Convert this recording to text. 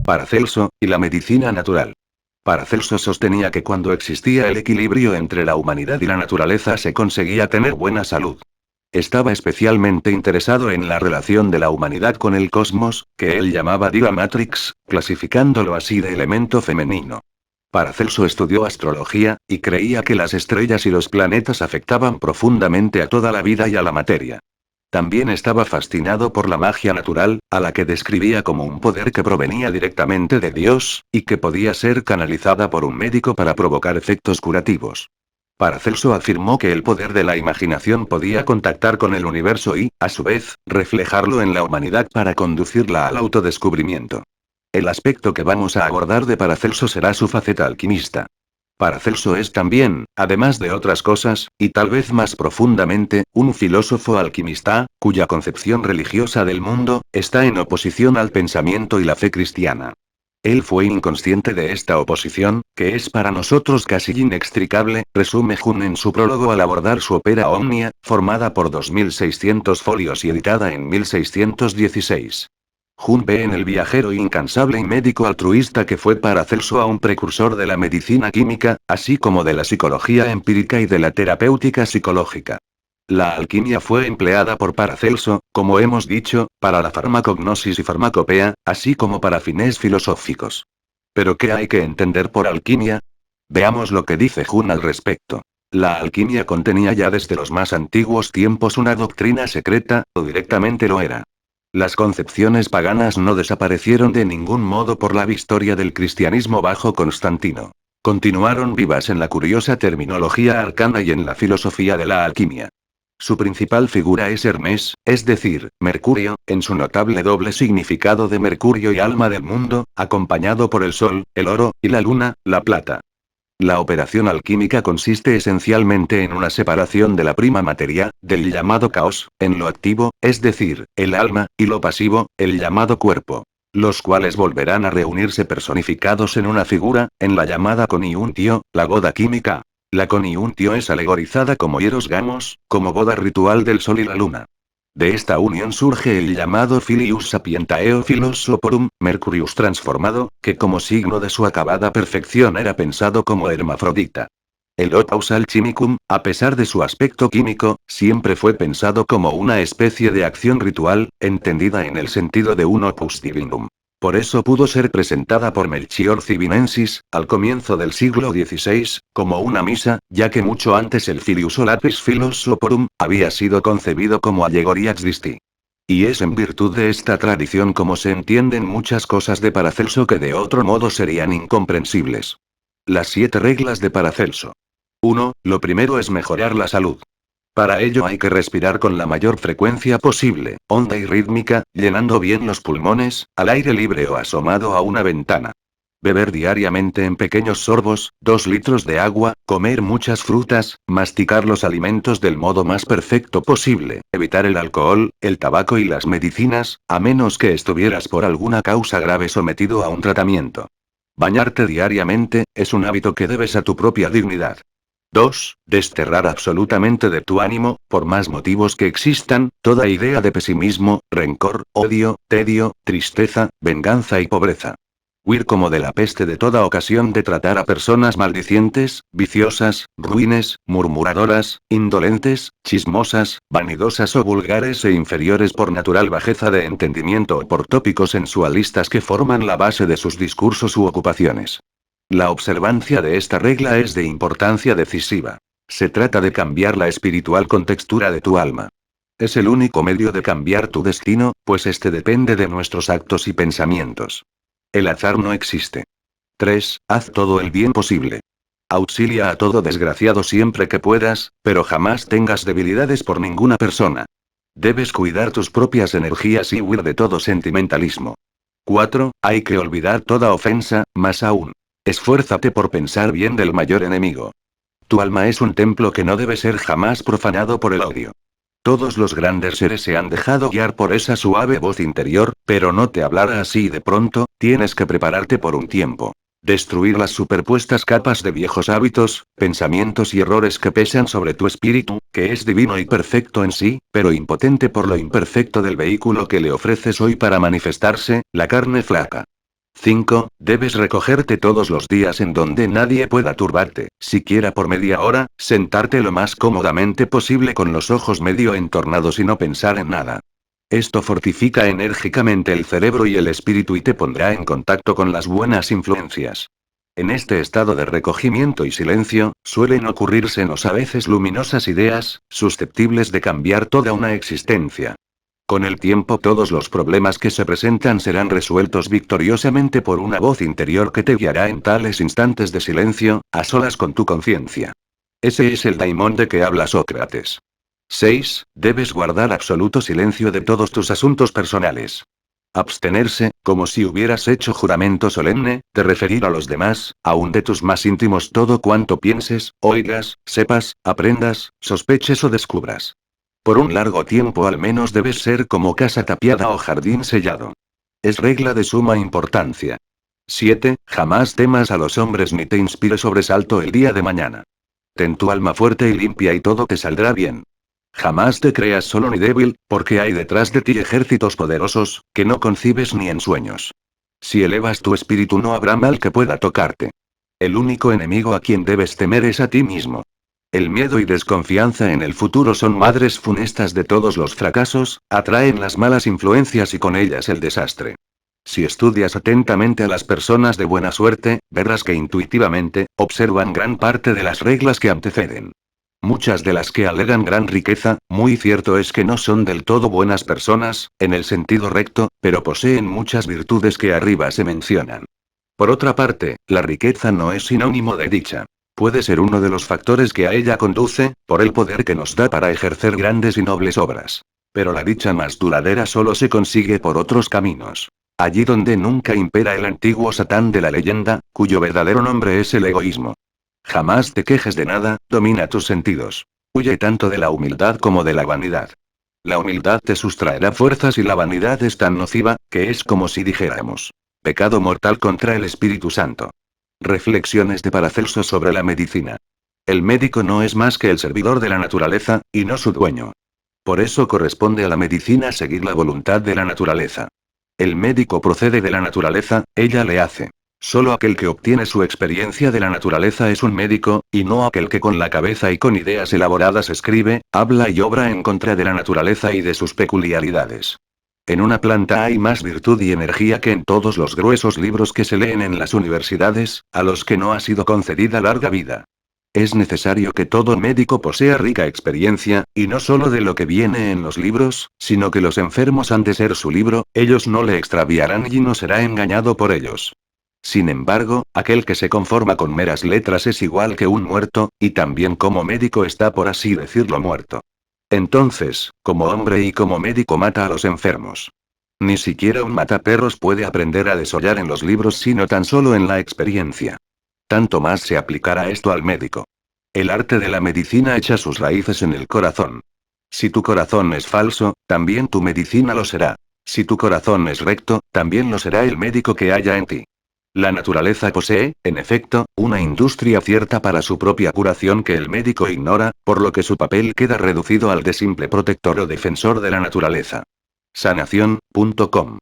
Paracelso, y la medicina natural. Paracelso sostenía que cuando existía el equilibrio entre la humanidad y la naturaleza se conseguía tener buena salud. Estaba especialmente interesado en la relación de la humanidad con el cosmos, que él llamaba Diva Matrix, clasificándolo así de elemento femenino. Paracelso estudió astrología, y creía que las estrellas y los planetas afectaban profundamente a toda la vida y a la materia. También estaba fascinado por la magia natural, a la que describía como un poder que provenía directamente de Dios, y que podía ser canalizada por un médico para provocar efectos curativos. Paracelso afirmó que el poder de la imaginación podía contactar con el universo y, a su vez, reflejarlo en la humanidad para conducirla al autodescubrimiento. El aspecto que vamos a abordar de Paracelso será su faceta alquimista. Paracelso es también, además de otras cosas, y tal vez más profundamente, un filósofo alquimista, cuya concepción religiosa del mundo, está en oposición al pensamiento y la fe cristiana. Él fue inconsciente de esta oposición, que es para nosotros casi inextricable, resume Jung en su prólogo al abordar su ópera Omnia, formada por 2600 folios y editada en 1616. Jung ve en el viajero incansable y médico altruista que fue Paracelso a un precursor de la medicina química, así como de la psicología empírica y de la terapéutica psicológica. La alquimia fue empleada por Paracelso, como hemos dicho, para la farmacognosis y farmacopea, así como para fines filosóficos. ¿Pero qué hay que entender por alquimia? Veamos lo que dice Jung al respecto. La alquimia contenía ya desde los más antiguos tiempos una doctrina secreta, o directamente lo era. Las concepciones paganas no desaparecieron de ningún modo por la victoria del cristianismo bajo Constantino. Continuaron vivas en la curiosa terminología arcana y en la filosofía de la alquimia. Su principal figura es Hermes, es decir, Mercurio, en su notable doble significado de Mercurio y alma del mundo, acompañado por el sol, el oro, y la luna, la plata. La operación alquímica consiste esencialmente en una separación de la prima materia, del llamado caos, en lo activo, es decir, el alma, y lo pasivo, el llamado cuerpo. Los cuales volverán a reunirse personificados en una figura, en la llamada coniuntio, la boda química. La coniuntio es alegorizada como hieros gamos, como boda ritual del sol y la luna. De esta unión surge el llamado Filius Sapientaeo Philosoporum, Mercurius transformado, que como signo de su acabada perfección era pensado como hermafrodita. El Opus Alchimicum, a pesar de su aspecto químico, siempre fue pensado como una especie de acción ritual, entendida en el sentido de un Opus Divinum. Por eso pudo ser presentada por Melchior Civinensis, al comienzo del siglo XVI, como una misa, ya que mucho antes el Filius Lapis Philosoporum había sido concebido como Allegoria Christi. Y es en virtud de esta tradición como se entienden muchas cosas de Paracelso que de otro modo serían incomprensibles. Las 7 reglas de Paracelso. 1. Lo primero es mejorar la salud. Para ello hay que respirar con la mayor frecuencia posible, honda y rítmica, llenando bien los pulmones, al aire libre o asomado a una ventana. Beber diariamente en pequeños sorbos, 2 litros de agua, comer muchas frutas, masticar los alimentos del modo más perfecto posible, evitar el alcohol, el tabaco y las medicinas, a menos que estuvieras por alguna causa grave sometido a un tratamiento. Bañarte diariamente, es un hábito que debes a tu propia dignidad. 2. Desterrar absolutamente de tu ánimo, por más motivos que existan, toda idea de pesimismo, rencor, odio, tedio, tristeza, venganza y pobreza. Huir como de la peste de toda ocasión de tratar a personas maldicientes, viciosas, ruines, murmuradoras, indolentes, chismosas, vanidosas o vulgares e inferiores por natural bajeza de entendimiento o por tópicos sensualistas que forman la base de sus discursos u ocupaciones. La observancia de esta regla es de importancia decisiva. Se trata de cambiar la espiritual contextura de tu alma. Es el único medio de cambiar tu destino, pues este depende de nuestros actos y pensamientos. El azar no existe. 3. Haz todo el bien posible. Auxilia a todo desgraciado siempre que puedas, pero jamás tengas debilidades por ninguna persona. Debes cuidar tus propias energías y huir de todo sentimentalismo. 4. Hay que olvidar toda ofensa, más aún. Esfuérzate por pensar bien del mayor enemigo. Tu alma es un templo que no debe ser jamás profanado por el odio. Todos los grandes seres se han dejado guiar por esa suave voz interior, pero no te hablará así de pronto, tienes que prepararte por un tiempo. Destruir las superpuestas capas de viejos hábitos, pensamientos y errores que pesan sobre tu espíritu, que es divino y perfecto en sí, pero impotente por lo imperfecto del vehículo que le ofreces hoy para manifestarse, la carne flaca. 5. Debes recogerte todos los días en donde nadie pueda turbarte, siquiera por media hora, sentarte lo más cómodamente posible con los ojos medio entornados y no pensar en nada. Esto fortifica enérgicamente el cerebro y el espíritu y te pondrá en contacto con las buenas influencias. En este estado de recogimiento y silencio, suelen ocurrírsenos a veces luminosas ideas, susceptibles de cambiar toda una existencia. Con el tiempo todos los problemas que se presentan serán resueltos victoriosamente por una voz interior que te guiará en tales instantes de silencio, a solas con tu conciencia. Ese es el daimón de que habla Sócrates. 6. Debes guardar absoluto silencio de todos tus asuntos personales. Abstenerse, como si hubieras hecho juramento solemne, de referir a los demás, aun de tus más íntimos todo cuanto pienses, oigas, sepas, aprendas, sospeches o descubras. Por un largo tiempo al menos debes ser como casa tapiada o jardín sellado. Es regla de suma importancia. 7. Jamás temas a los hombres ni te inspire sobresalto el día de mañana. Ten tu alma fuerte y limpia y todo te saldrá bien. Jamás te creas solo ni débil, porque hay detrás de ti ejércitos poderosos, que no concibes ni en sueños. Si elevas tu espíritu no habrá mal que pueda tocarte. El único enemigo a quien debes temer es a ti mismo. El miedo y desconfianza en el futuro son madres funestas de todos los fracasos, atraen las malas influencias y con ellas el desastre. Si estudias atentamente a las personas de buena suerte, verás que intuitivamente, observan gran parte de las reglas que anteceden. Muchas de las que alegan gran riqueza, muy cierto es que no son del todo buenas personas, en el sentido recto, pero poseen muchas virtudes que arriba se mencionan. Por otra parte, la riqueza no es sinónimo de dicha. Puede ser uno de los factores que a ella conduce, por el poder que nos da para ejercer grandes y nobles obras. Pero la dicha más duradera solo se consigue por otros caminos. Allí donde nunca impera el antiguo Satán de la leyenda, cuyo verdadero nombre es el egoísmo. Jamás te quejes de nada, domina tus sentidos. Huye tanto de la humildad como de la vanidad. La humildad te sustraerá fuerzas y la vanidad es tan nociva, que es como si dijéramos: pecado mortal contra el Espíritu Santo. Reflexiones de Paracelso sobre la medicina. El médico no es más que el servidor de la naturaleza, y no su dueño. Por eso corresponde a la medicina seguir la voluntad de la naturaleza. El médico procede de la naturaleza, ella le hace. Solo aquel que obtiene su experiencia de la naturaleza es un médico, y no aquel que con la cabeza y con ideas elaboradas escribe, habla y obra en contra de la naturaleza y de sus peculiaridades. En una planta hay más virtud y energía que en todos los gruesos libros que se leen en las universidades, a los que no ha sido concedida larga vida. Es necesario que todo médico posea rica experiencia, y no solo de lo que viene en los libros, sino que los enfermos han de ser su libro, ellos no le extraviarán y no será engañado por ellos. Sin embargo, aquel que se conforma con meras letras es igual que un muerto, y también como médico está por así decirlo muerto. Entonces, como hombre y como médico mata a los enfermos. Ni siquiera un mataperros puede aprender a desollar en los libros sino tan solo en la experiencia. Tanto más se aplicará esto al médico. El arte de la medicina echa sus raíces en el corazón. Si tu corazón es falso, también tu medicina lo será. Si tu corazón es recto, también lo será el médico que haya en ti. La naturaleza posee, en efecto, una industria cierta para su propia curación que el médico ignora, por lo que su papel queda reducido al de simple protector o defensor de la naturaleza. Sanación.com